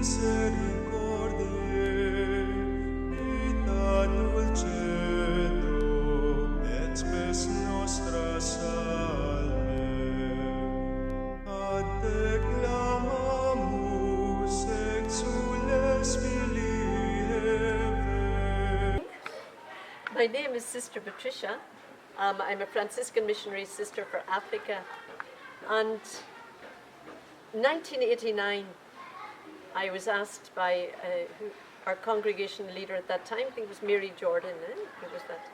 My name is Sister Patricia. I'm a Franciscan Missionary Sister for Africa. And in 1989, I was asked by our congregation leader at that time, I think it was Mary Jordan, who was that?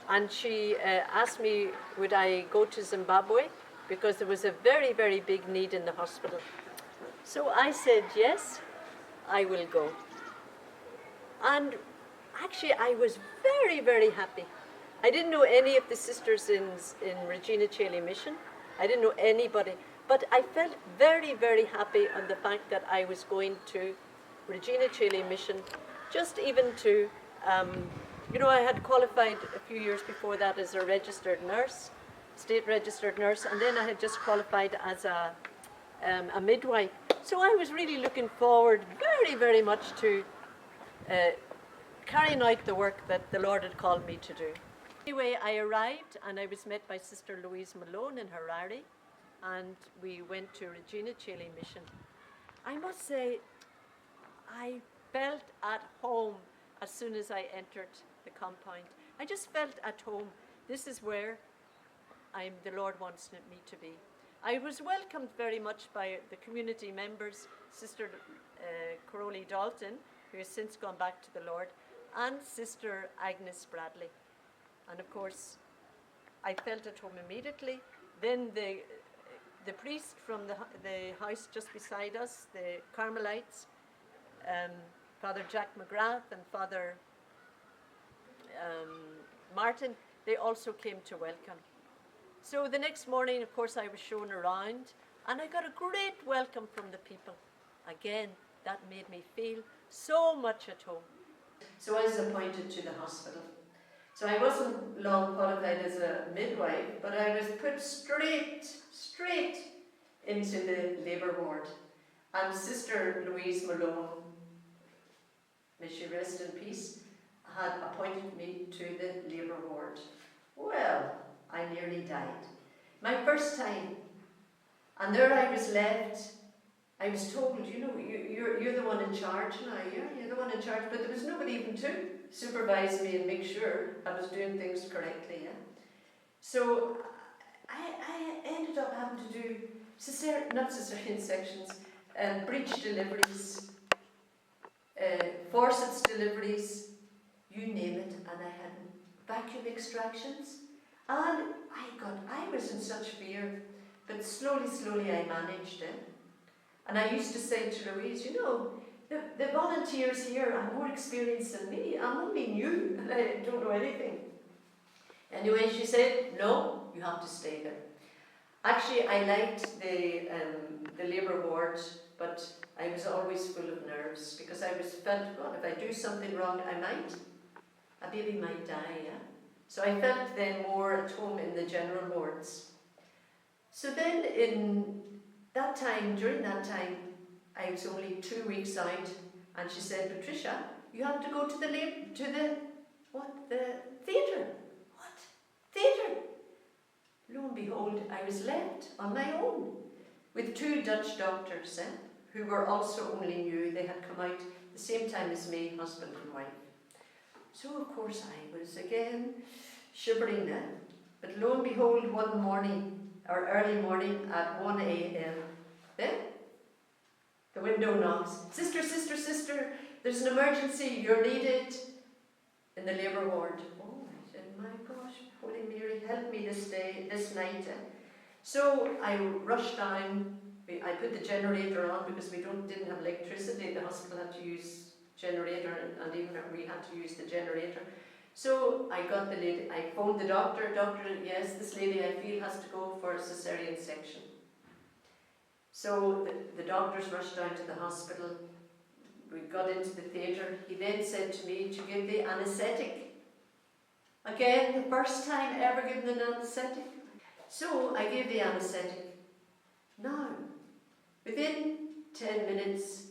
And she asked me, would I go to Zimbabwe? Because there was a very, very big need in the hospital. So I said, yes, I will go. And actually, I was very, very happy. I didn't know any of the sisters in Regina Coeli Mission. I didn't know anybody. But I felt very, very happy on the fact that I was going to Regina Coeli Mission, just even to, I had qualified a few years before that as a registered nurse, state registered nurse, and then I had just qualified as a midwife. So I was really looking forward very, very much to carrying out the work that the Lord had called me to do. Anyway, I arrived and I was met by Sister Louise Malone in Harare, and we went to Regina Coeli Mission. I must say, I felt at home as soon as I entered the compound. I just felt at home. This is where the Lord wants me to be. I was welcomed very much by the community members, Sister Crowley Dalton, who has since gone back to the Lord, and Sister Agnes Bradley. And of course, I felt at home immediately. Then the priest from the house just beside us, the Carmelites, Father Jack McGrath and Father Martin, they also came to welcome. So the next morning, of course, I was shown around, and I got a great welcome from the people. Again, that made me feel so much at home. So I was appointed to the hospital. So I wasn't long qualified as a midwife, but I was put straight into the labour ward. And Sister Louise Malone, may she rest in peace, had appointed me to the labour ward. Well, I nearly died. My first time. And there I was left. I was told, you're the one in charge now. Yeah, you're the one in charge. But there was nobody even to supervise me and make sure I was doing things correctly. Yeah. So I ended up having to do not cesarean sections, breech deliveries, forceps deliveries, you name it, and I had vacuum extractions. And I was in such fear, but slowly I managed it. And I used to say to Louise, the volunteers here are more experienced than me. I'm only new and I don't know anything. Anyway, she said, no, you have to stay there. Actually, I liked the labour ward, but I was always full of nerves because I felt, God, if I do something wrong, a baby might die, yeah? So I felt then more at home in the general wards. So then during that time, I was only 2 weeks out, and she said, Patricia, you have to go to the theatre. What? Theatre? Lo and behold, I was left on my own with 2 Dutch doctors, who were also only new. They had come out the same time as me, husband and wife. So of course I was again shivering then. But lo and behold, one morning, or early morning at 1 a.m., then the window knocks. Sister, there's an emergency, you're needed in the labour ward. Oh, I said, my gosh, Holy Mary, help me this night. So I rushed down. I put the generator on because we didn't have electricity. The hospital had to use generator, and even we had to use the generator. So I got the lady, I phoned the doctor, yes, this lady I feel has to go for a cesarean section. So the doctors rushed down to the hospital. We got into the theatre. He then said to me to give the anaesthetic. Again, the first time ever given an anaesthetic. So I gave the anaesthetic. Now, within 10 minutes,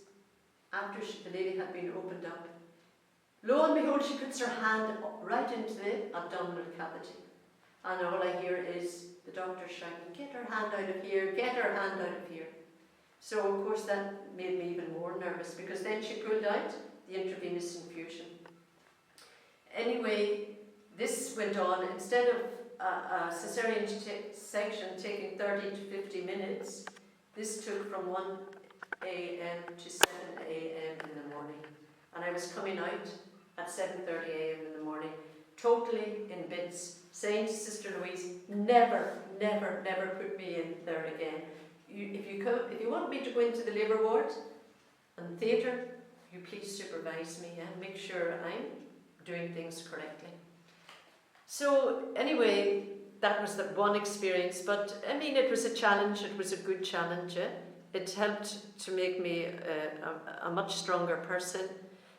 after the lady had been opened up, lo and behold, she puts her hand right into the abdominal cavity. And all I hear is the doctor shouting, "Get her hand out of here, get her hand out of here." So of course that made me even more nervous, because then she pulled out the intravenous infusion. Anyway, this went on. Instead of a cesarean section taking 30 to 50 minutes, this took from 1 a.m. to 7 a.m. in the morning. And I was coming out at 7:30 a.m. in the morning, totally in bits, saying to Sister Louise, never, never, never put me in there again. If you want me to go into the labour ward and theatre, you please supervise me and make sure I'm doing things correctly. So anyway, that was the one experience, but I mean, it was a challenge. It was a good challenge. It helped to make me a much stronger person.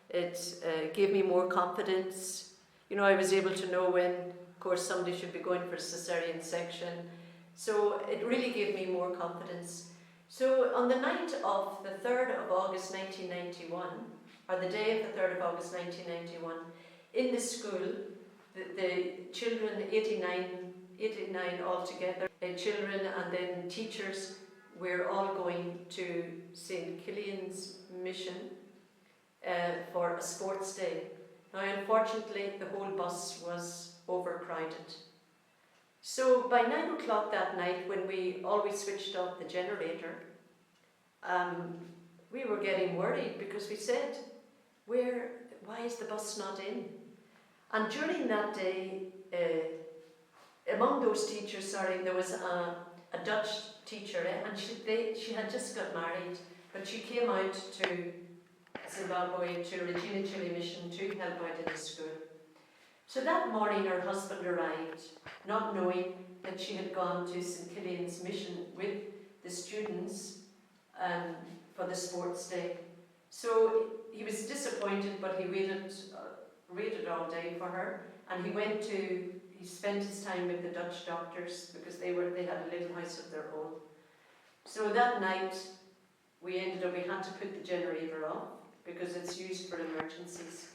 It gave me more confidence. You know, I was able to know when, of course, somebody should be going for a cesarean section. So it really gave me more confidence. So on the night of the 3rd of August 1991, or the day of the 3rd of August 1991, in the school, the children, 89 altogether, children and then teachers, we're all going to St. Killian's Mission for a sports day. Now, unfortunately, the whole bus was overcrowded. So by 9 o'clock that night, when we always switched off the generator, we were getting worried, because we said, why is the bus not in? And during that day, among those teachers, there was a Dutch teacher, and she had just got married, but she came out to Zimbabwe, to Regina Chile Mission, to help out in the school. So that morning her husband arrived, not knowing that she had gone to St. Killian's Mission with the students for the sports day. So he was disappointed, but he waited all day for her, and he spent his time with the Dutch doctors, because they had a little house of their own. So that night we had to put the generator off, because it's used for emergencies.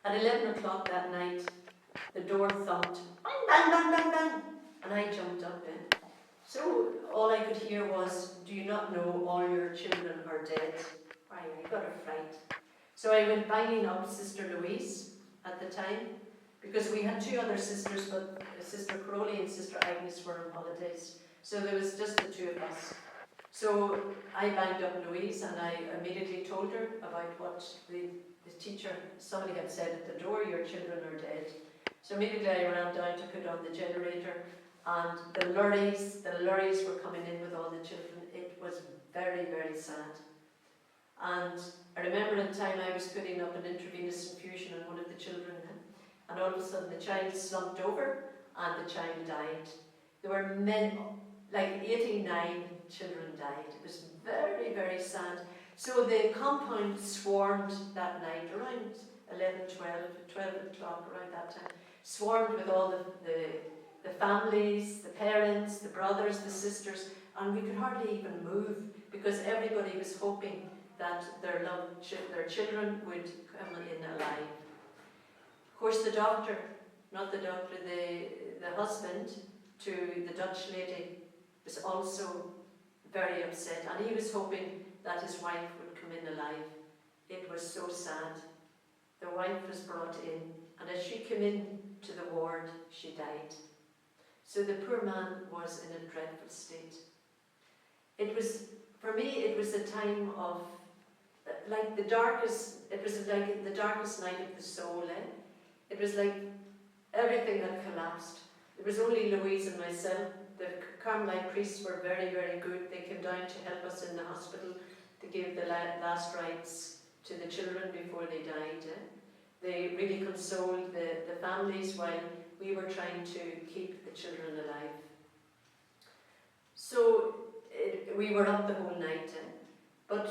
At 11 o'clock that night, the door thumped, bang, bang, bang, bang, bang, and I jumped up in. So all I could hear was, "Do you not know all your children are dead?" I got a fright. So I went banging up Sister Louise at the time, because we had 2 other sisters, but Sister Crowley and Sister Agnes were on holidays. So there was just the 2 of us. So I banged up Louise, and I immediately told her about what the teacher, somebody had said at the door, "Your children are dead." So immediately I ran down to put on the generator, and the lorries were coming in with all the children. It was very, very sad. And I remember at the time I was putting up an intravenous infusion on one of the children, and all of a sudden the child slumped over and the child died. There were like 89 children died. It was very, very sad. So the compound swarmed that night around 11, 12 o'clock, around that time, swarmed with all the families, the parents, the brothers, the sisters, and we could hardly even move, because everybody was hoping that their children would come in alive. Of course, the husband to the Dutch lady was also very upset, and he was hoping that his wife would come in alive. It was so sad. The wife was brought in, and as she came in to the ward, she died. So the poor man was in a dreadful state. For me, it was a time of, it was like the darkest night of the soul. It was like everything had collapsed. There was only Louise and myself. The Carmelite priests were very, very good. They came down to help us in the hospital to give the last rites to the children before they died. They really consoled the families while we were trying to keep the children alive. So we were up the whole night. But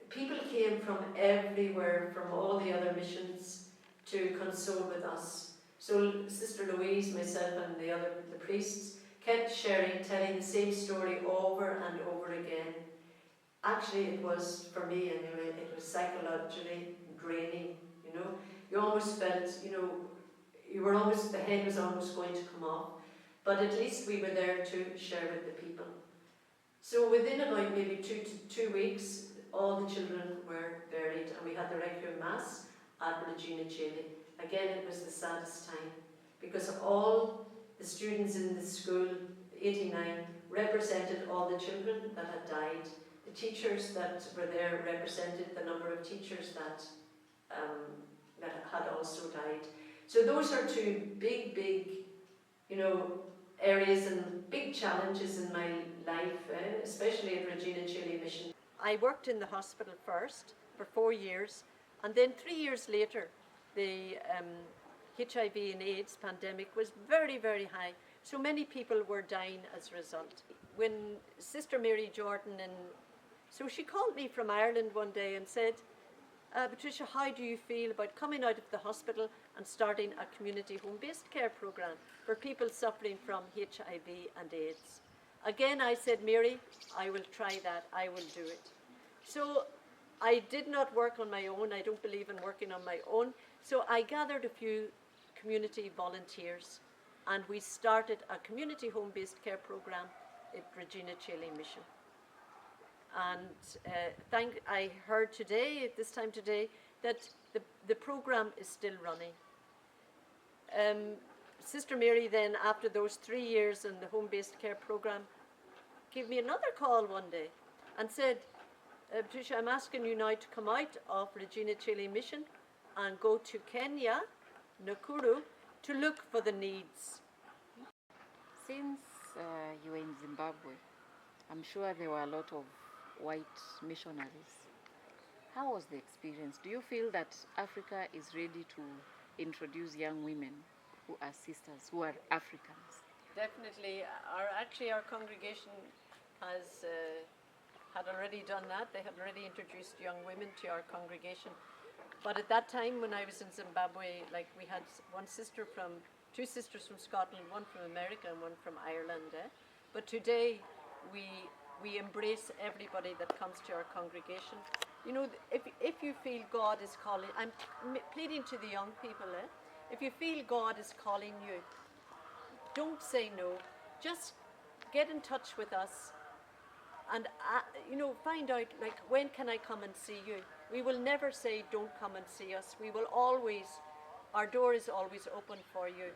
people came from everywhere, from all the other missions, to console with us. So Sister Louise, myself, and the priests kept telling the same story over and over again. actually it was, for me anyway, it was psychologically draining, you know. You almost felt, you know, the head was almost going to come off, but at least we were there to share with the people. So within about maybe 2 weeks, all the children were buried, and we had the Requiem Mass at Regina Coeli. Again, it was the saddest time, because all the students in the school, 89, represented all the children that had died. The teachers that were there represented the number of teachers that had also died. So those are two big, you know, areas and big challenges in my life, especially at Regina Coeli Mission. I worked in the hospital first for 4 years, and then 3 years later, the HIV and AIDS pandemic was very, very high. So many people were dying as a result. When Sister Mary Jordan, so she called me from Ireland one day and said, Patricia, how do you feel about coming out of the hospital and starting a community home-based care program for people suffering from HIV and AIDS? Again, I said, Mary, I will try that, I will do it. So I did not work on my own. I don't believe in working on my own. So I gathered a few community volunteers, and we started a community home-based care program at Regina Coeli Mission. And I heard today, at this time today, that the program is still running. Sister Mary then, after those 3 years in the home-based care program, gave me another call one day and said, Patricia, I'm asking you now to come out of Regina Coeli Mission and go to Kenya, Nakuru, to look for the needs. Since you were in Zimbabwe, I'm sure there were a lot of white missionaries. How was the experience? Do you feel that Africa is ready to introduce young women who are sisters, who are Africans? Definitely. Our congregation has had already done that. They had already introduced young women to our congregation. But at that time, when I was in Zimbabwe, like, we had two sisters from Scotland, one from America and one from Ireland. But today, we embrace everybody that comes to our congregation. You know, if you feel God is calling, I'm pleading to the young people, if you feel God is calling you, don't say no. Just get in touch with us and, you know, find out, like, when can I come and see you? We will never say don't come and see us. We will always, our door is always open for you.